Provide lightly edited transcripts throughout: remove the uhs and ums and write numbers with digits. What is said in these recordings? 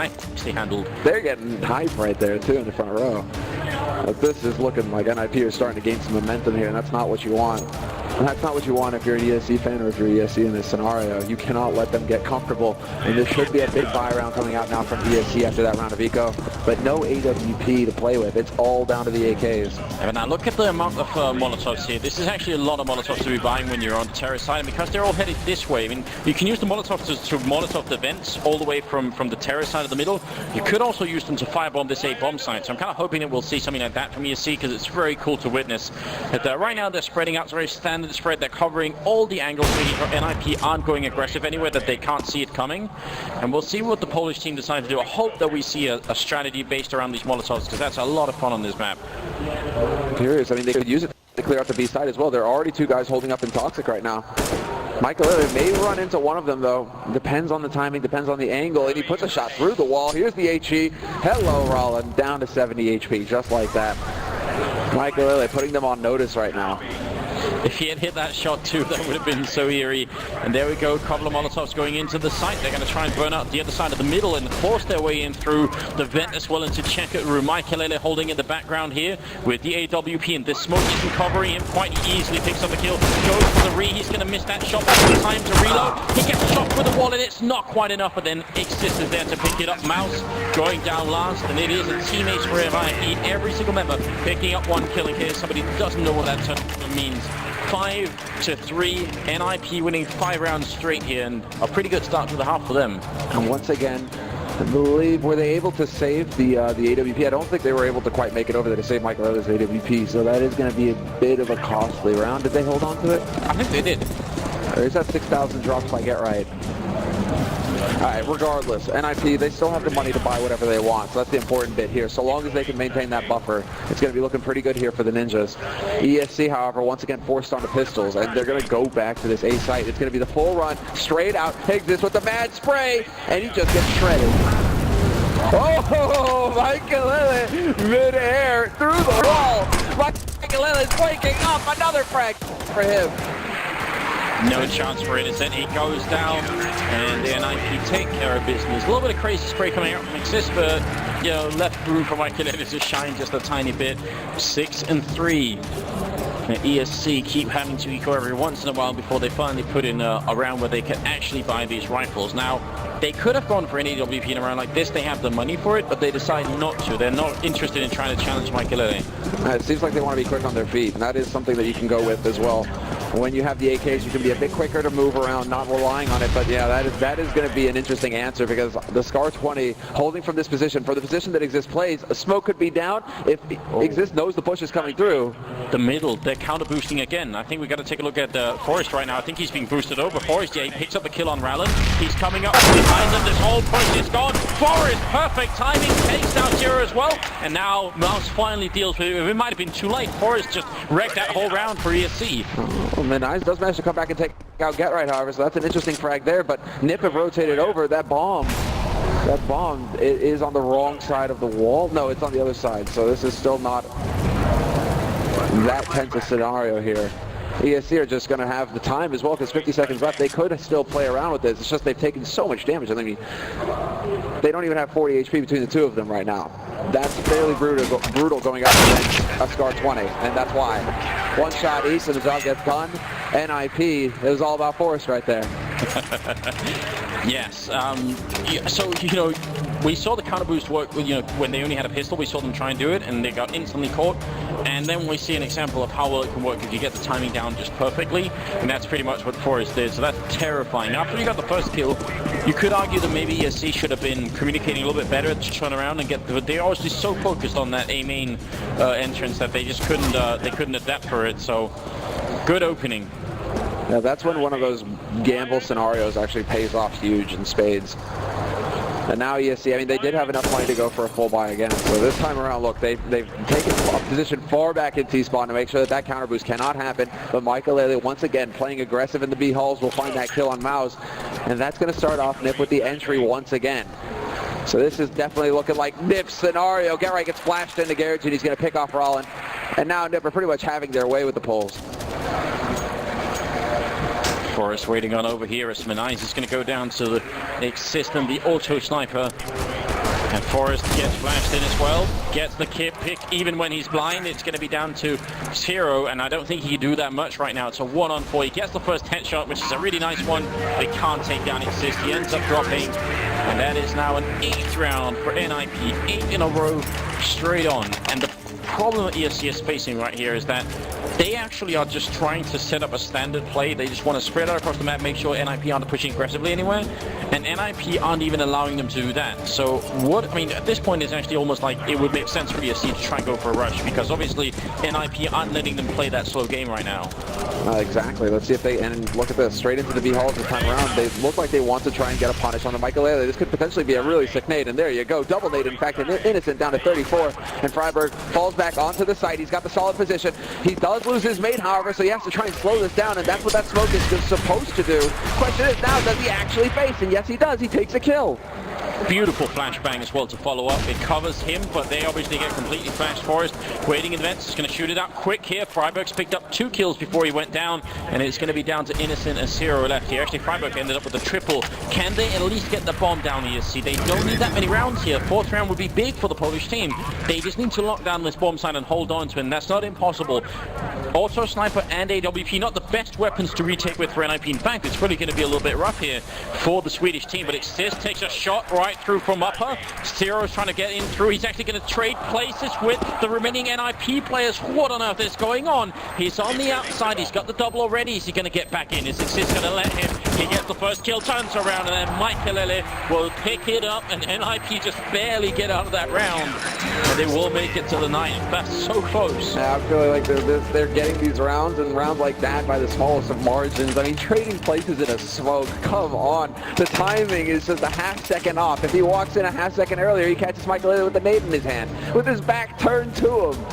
nicely handled. They're getting hype right there too in the front row. But this is looking like NIP is starting to gain some momentum here, and that's not what you want. And that's not what you want if you're an ESC fan or if you're ESC in this scenario. You cannot let them get comfortable. And there should be a big buy round coming out now from ESC after that round of eco. But no AWP to play with. It's all down to the AKs. And now look at the amount of Molotovs here. This is actually a lot of Molotovs to be buying when you're on the terrace side. And because they're all headed this way, I mean, you can use the Molotovs to Molotov the vents all the way from the terrace side of the middle. You could also use them to firebomb this A bomb site. So I'm kind of hoping that we'll see something like that from ESC because it's very cool to witness. That right now they're spreading out. It's very standard spread. They're covering all the angles. NIP aren't going aggressive anywhere that they can't see it coming. And we'll see what the Polish team decides to do. I hope that we see a strategy based around these Molotovs because that's a lot of fun on this map. Curious. I mean, they could use it to clear out the B side as well. There are already two guys holding up in Toxic right now. Michael Lillard may run into one of them though. Depends on the timing, depends on the angle, and he puts a shot through the wall. Here's the HE. Hello, Rollin, down to 70 HP, just like that. Michael Lillard putting them on notice right now. If he had hit that shot too, that would have been so eerie. And there we go, a couple of Molotovs going into the site. They're going to try and burn out the other side of the middle and force their way in through the vent as well into checker room. Michael holding in the background here with the AWP, and this smoke isn't covering him quite easily. Picks up the kill, goes for the re. He's going to miss that shot. That's time to reload. He gets shot with the wall, and it's not quite enough. But then Xsys is there to pick it up. Mouse going down last, and it is a teammates for MIP. Every single member picking up one kill in case somebody doesn't know what that term means. 5-3, NIP winning 5 rounds straight here, and a pretty good start to the half for them. And once again, I believe, were they able to save the AWP? I don't think they were able to quite make it over there to save Michael Lillard's AWP, so that is going to be a bit of a costly round. Did they hold on to it? I think they did. There's that 6,000 drops if I get right. Alright, regardless, NIP, they still have the money to buy whatever they want, so that's the important bit here. So long as they can maintain that buffer, it's going to be looking pretty good here for the Ninjas. ESC, however, once again forced onto pistols, and they're going to go back to this A site. It's going to be the full run, straight out, Higgs with the mad spray, and he just gets shredded. Oh, Michael Lillard, mid-air, through the wall. Michael Lillard's waking up, another frag for him. No chance for Innocent. He goes down, and the NIP take care of business. A little bit of crazy spray coming out from Xsys, but you know, left room for Michael Lillard to shine just a tiny bit. 6-3. ESC keep having to eco every once in a while before they finally put in a round where they can actually buy these rifles. Now, they could have gone for an AWP in a round like this. They have the money for it, but they decide not to. They're not interested in trying to challenge Michael Lillard. It seems like they want to be quick on their feet, and that is something that you can go with as well. When you have the AKs, you can be a bit quicker to move around, not relying on it. But yeah, that is going to be an interesting answer because the Scar 20 holding from this position, for the position that Xsys plays, a smoke could be down. If Xsys knows the push is coming through. The middle, they're counter boosting again. I think we got to take a look at Forrest right now. I think he's being boosted over. Forrest, yeah, he picks up the kill on Rallen. He's coming up behind them. This whole push is gone. Forrest, perfect timing, takes down Jiro as well. And now Mouse finally deals with it. It might have been too late. Forrest just wrecked that whole round for ESC. Oh, Menage does manage to come back and take out Get Right, however, so that's an interesting frag there, but Nip have rotated over. That bomb it is on the wrong side of the wall. No, it's on the other side, so this is still not that tense a scenario here. ESC are just going to have the time as well because 50 seconds left. They could still play around with this. It's just they've taken so much damage. I mean, they don't even have 40 HP between the two of them right now. That's fairly brutal going up against a Scar 20, and that's why. One shot east and the job gets done. NIP, it was all about Forrest right there. Yes. So, you know, we saw the counter boost work, you know, when they only had a pistol. We saw them try and do it, and they got instantly caught. And then we see an example of how well it can work if you get the timing down just perfectly. And that's pretty much what Forrest did. So that's terrifying. After you got the first kill, you could argue that maybe ESC should have been communicating a little bit better to turn around and get. But they're always just so focused on that A main entrance that they just couldn't. They couldn't adapt for it. So good opening. Yeah, that's when one of those gamble scenarios actually pays off huge in spades. And now ESC, I mean, they did have enough money to go for a full buy again. So this time around, look, they've taken a position far back in T-spawn to make sure that that counter boost cannot happen. But Michael Lillard, once again, playing aggressive in the B halls, will find that kill on Mouse. And that's going to start off Nip with the entry once again. So this is definitely looking like Nip's scenario. Gerrit gets flashed into Garrett, and he's going to pick off Rollin. And now Nip are pretty much having their way with the pulls. Forrest waiting on over here as Menise is going to go down to the Xsys, the auto sniper. And Forrest gets flashed in as well, gets the kit pick. Even when he's blind, it's going to be down to 0, and I don't think he can do that much right now. It's a 1-on-4. He gets the first headshot, which is a really nice one. They can't take down Exist. He ends up dropping, and that is now an 8th round for NIP. 8 in a row, straight on. And the problem that ESC is facing right here is that they actually are just trying to set up a standard play. They just want to spread out across the map, make sure NIP aren't pushing aggressively anywhere, and NIP aren't even allowing them to do that. So what, I mean, at this point it's actually almost like it would make sense for ESC to try and go for a rush, because obviously NIP aren't letting them play that slow game right now. Exactly. Let's see if they, and look at this, straight into the B halls this time around. They look like they want to try and get a punish on the Michael. This could potentially be a really sick nade, and there you go, double nade. In fact, an Innocent down to 34, and Freiburg falls back onto the site. He's got the solid position. He does lose his mate, however, so he has to try and slow this down, and that's what that smoke is supposed to do. Question is now, does he actually face? And yes, he does. He takes a kill. Beautiful flashbang as well to follow up. It covers him, but they obviously get completely flashed. Forrest waiting in the vents, is going to shoot it out quick here. Freiburg's picked up 2 kills before he went down, and it's going to be down to Innocent and 0 left here. Actually, Freiburg ended up with a triple. Can they at least get the bomb down here? See, they don't need that many rounds here. 4th round would be big for the Polish team. They just need to lock down this bomb site and hold on to it, and that's not impossible. Auto Sniper and AWP, not the best weapons to retake with for NIP. In fact, it's really going to be a little bit rough here for the Swedish team, but Exist takes a shot right through from upper. Zero's trying to get in through. He's actually going to trade places with the remaining NIP players. What on earth is going on? He's on the outside. He's got the double already. Is he going to get back in? Is Exist going to let him? He gets the first kill, turns around, and then Michaelele will pick it up, and NIP just barely get out of that round. But they will make it to the 9th. That's so close. Yeah, I feel like they're getting these rounds, and rounds like that by the smallest of margins. I mean, trading places in a smoke, come on. The timing is just a half second off. If he walks in a half second earlier, he catches Michael with the nade in his hand, with his back turned to him.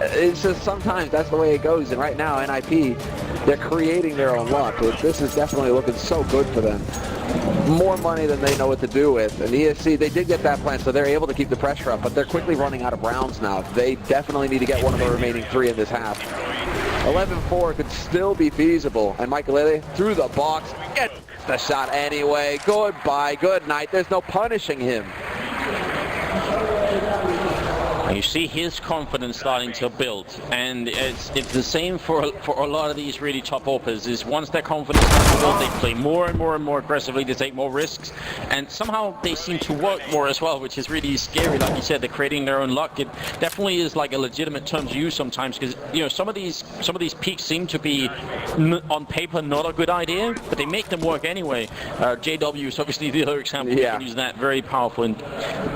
It's just sometimes that's the way it goes, and right now NIP, they're creating their own luck. This is definitely looking so good for them. More money than they know what to do with, and ESC, they did get that plan, so they're able to keep the pressure up, but they're quickly running out of rounds now. They definitely need to get one of the remaining 3 in this half. 11-4 could still be feasible, and Michaelele through the box, gets the shot anyway. Goodbye, good night. There's no punishing him. You see his confidence starting to build, and it's the same for a lot of these really top opers. Is once their confidence starts to build, they play more and more and more aggressively, they take more risks, and somehow they seem to work more as well, which is really scary. Like you said, they're creating their own luck. It definitely is like a legitimate term to use sometimes, because you know some of these peaks seem to be on paper not a good idea, but they make them work anyway. JW is obviously the other example. Yeah. You can use that, very powerful, and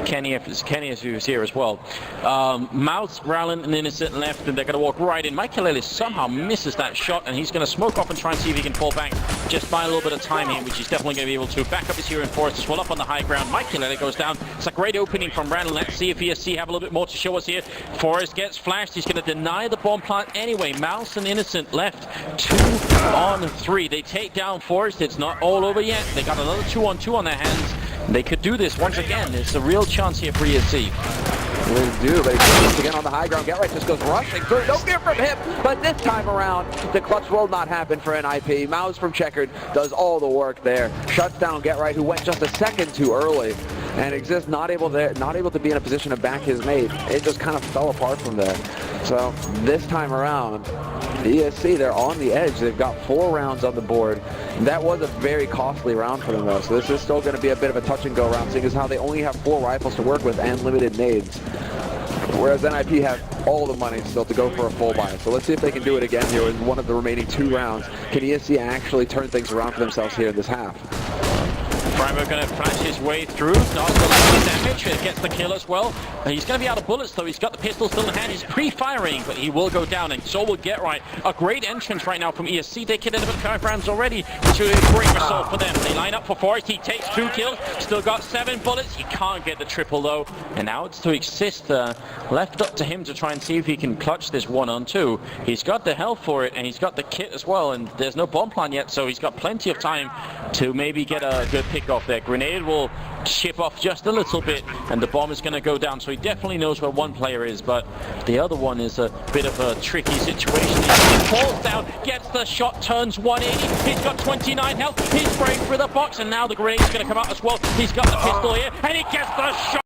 Kenny is here as well. Mouse, Rallen, and Innocent left, and they're going to walk right in. Michaelele somehow misses that shot, and he's going to smoke off and try and see if he can fall back just by a little bit of time here, which he's definitely going to be able to. Back up his hero in Forrest as well, up on the high ground. Michaelele goes down. It's a great opening from Rallen. Let's see if ESC have a little bit more to show us here. Forrest gets flashed. He's going to deny the bomb plant anyway. Mouse and Innocent left 2-on-3. They take down Forrest. It's not all over yet. They got another 2-on-2 on their hands. They could do this once again. It's a real chance here for ESC. They do, but once again on the high ground, Get Right just goes rushing through. No fear from him, but this time around, the clutch will not happen for NIP. Mouse from Checkered does all the work there. Shuts down Get Right, who went just a second too early. And Exist not able to be in a position to back his mate. It just kind of fell apart from there. So this time around, ESC, they're on the edge. They've got 4 rounds on the board. That was a very costly round for them though, so this is still going to be a bit of a touch and go round, seeing as how they only have 4 rifles to work with and limited nades. Whereas NIP have all the money still to go for a full buy. So let's see if they can do it again here with one of the remaining 2 rounds. Can ESC actually turn things around for themselves here in this half? Primer going to flash his way through, does the last damage, gets the kill as well. And he's going to be out of bullets though, he's got the pistol still in hand, he's pre-firing, but he will go down, and so will Get Right. A great entrance right now from ESC, they could end up at 5 rounds already, which will be a great result for them. They line up for Forrest, he takes 2 kills, still got 7 bullets, he can't get the triple though, and now it's to Exist, left up to him to try and see if he can clutch this 1-on-2. He's got the health for it, and he's got the kit as well, and there's no bomb plan yet, so he's got plenty of time to maybe get a good pick off there. Grenade will chip off just a little bit, and the bomb is going to go down, so he definitely knows where one player is, but the other one is a bit of a tricky situation. He falls down, gets the shot, turns 180, he's got 29 health, he's spraying through the box, and now the grenade is going to come out as well. He's got the pistol here, and he gets the shot.